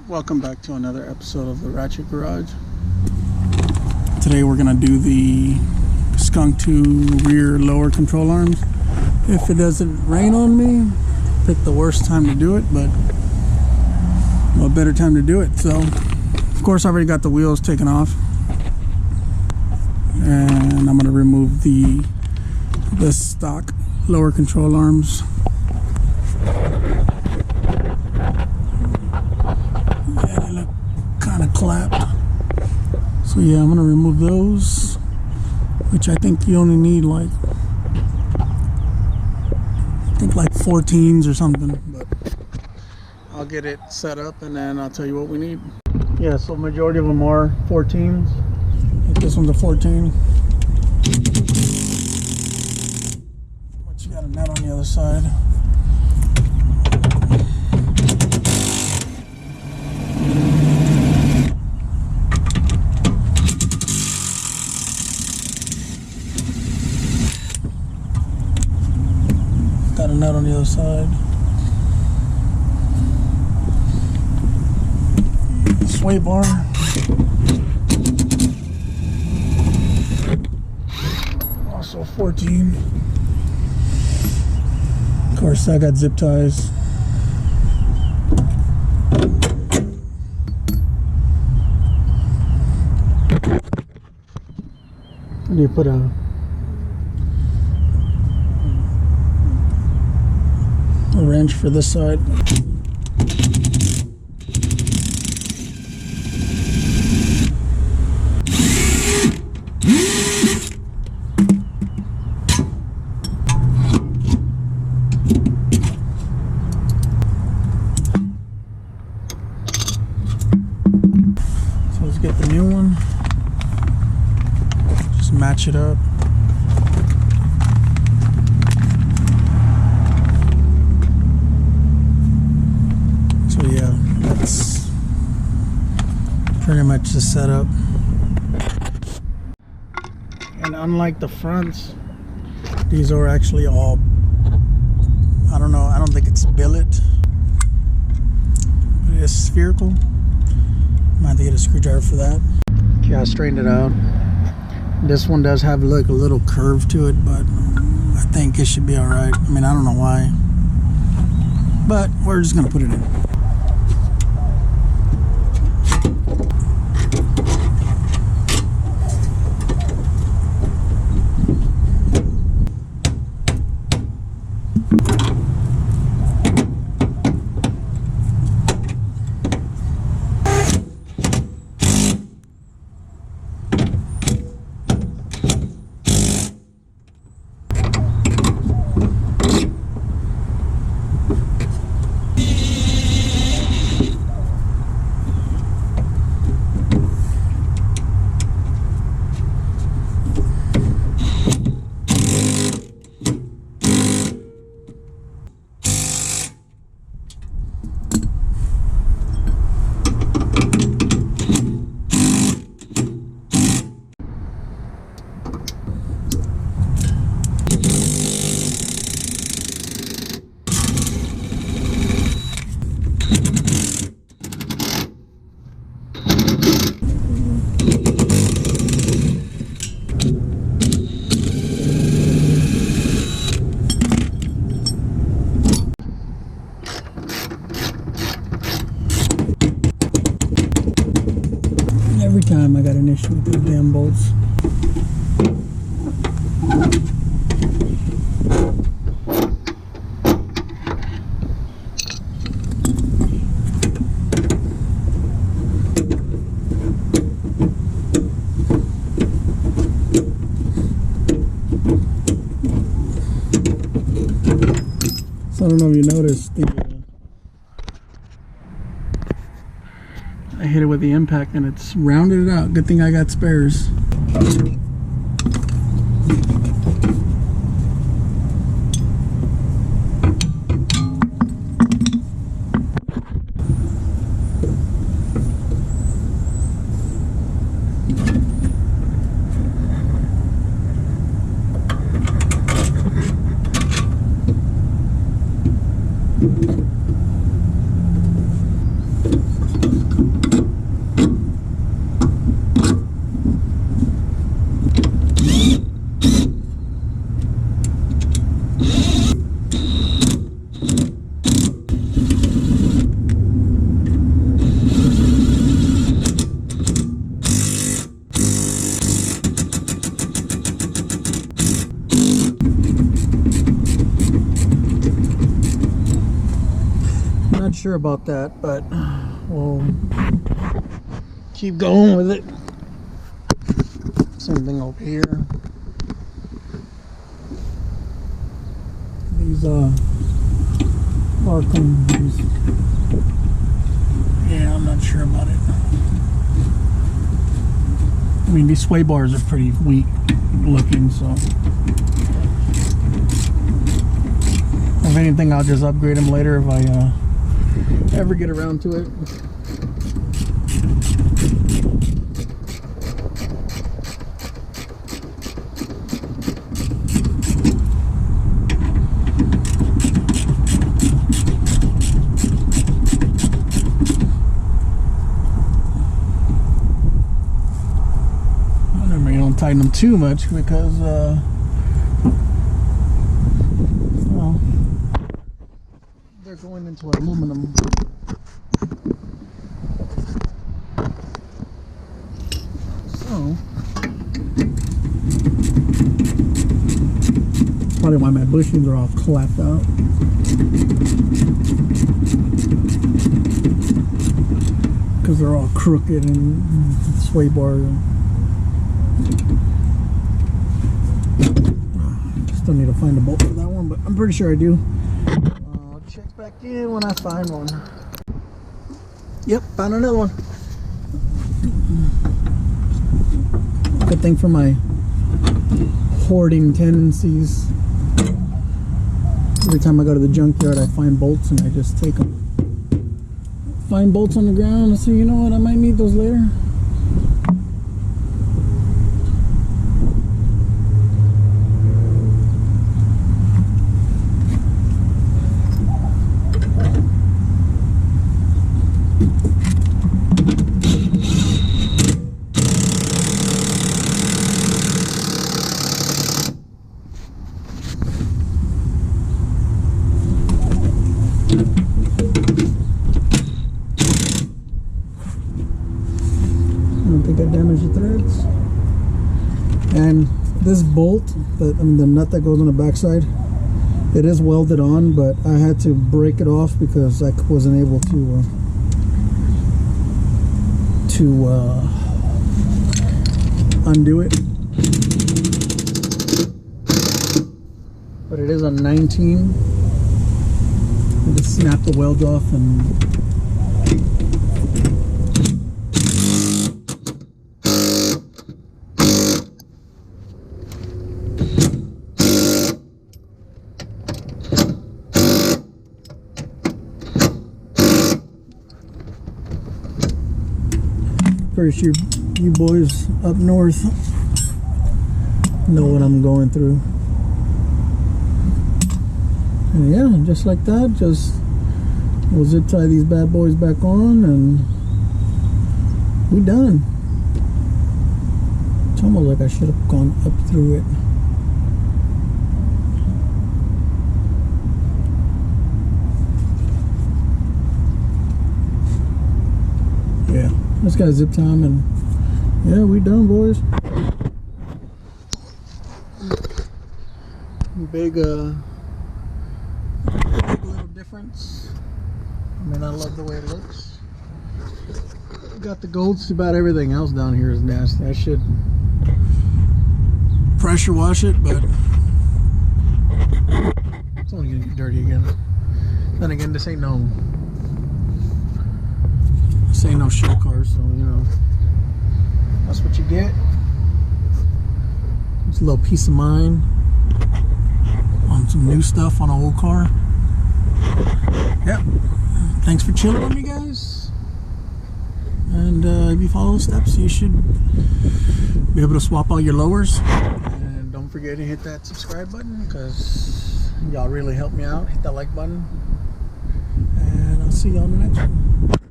Welcome back to another episode of the Ratchet Garage. Today we're going to do the Skunk2 rear lower control arms. If it doesn't rain on me, pick the worst time to do it, but a better time to do it. So, of course, I already got the wheels taken off. And I'm going to remove the stock lower control arms. Clapped. So yeah, I'm gonna remove those, which I think you only need like 14s or something, but I'll get it set up and then I'll tell you what we need. Yeah, so majority of them are 14s. Like this one's a 14, but you got a nut on the other side. Got a nut on the other side. Sway bar. Also 14. Of course, I got zip ties. And you put a wrench for this side. So let's get the new one. Just match it up. Yeah, that's pretty much the setup. And unlike the fronts, these are actually all, I don't know, I don't think it's billet, but it's spherical. Might have to get a screwdriver for that. Okay, I straightened it out. This one does have like a little curve to it, but I think it should be alright. I mean, I don't know why, but we're just gonna put it in. Every time I got an issue with these damn bolts. So I don't know if you noticed, I hit it with the impact and it's rounded it out. Good thing I got spares. sure about that, but we'll keep going with it. Same thing over here. These barcodes. Yeah, I'm not sure about it. I mean, these sway bars are pretty weak looking, so if anything, I'll just upgrade them later if I ever get around to it. You don't tighten them too much because well, they're going into aluminum. So probably why my bushings are all clapped out. Because they're all crooked and sway bar. Still need to find a bolt for that one, but I'm pretty sure I do. I'll check back in when I find one. Yep, found another one. Good thing for my hoarding tendencies. Every time I go to the junkyard, I find bolts and I just take them. Find bolts on the ground and say, you know what, I might need those later. And this bolt, the nut that goes on the backside, it is welded on, but I had to break it off because I wasn't able to undo it. But it is a 19. I just snap the weld off and pretty sure you boys up north know what I'm going through. And yeah, just like that, just we'll zip tie these bad boys back on and we done. It's almost like I should have gone up through it. Yeah, just got a zip time and yeah, we done, boys. Big little difference. I mean, I love the way it looks. Got the golds. About everything else down here is nasty. I should pressure wash it, but it's only gonna get dirty again. Then again, this ain't no show car, so you know that's what you get. It's a little peace of mind on some new stuff on an old car. Yep. Thanks for chilling with me, guys. And if you follow the steps, you should be able to swap all your lowers. And don't forget to hit that subscribe button because y'all really help me out. Hit that like button. And I'll see y'all in the next one.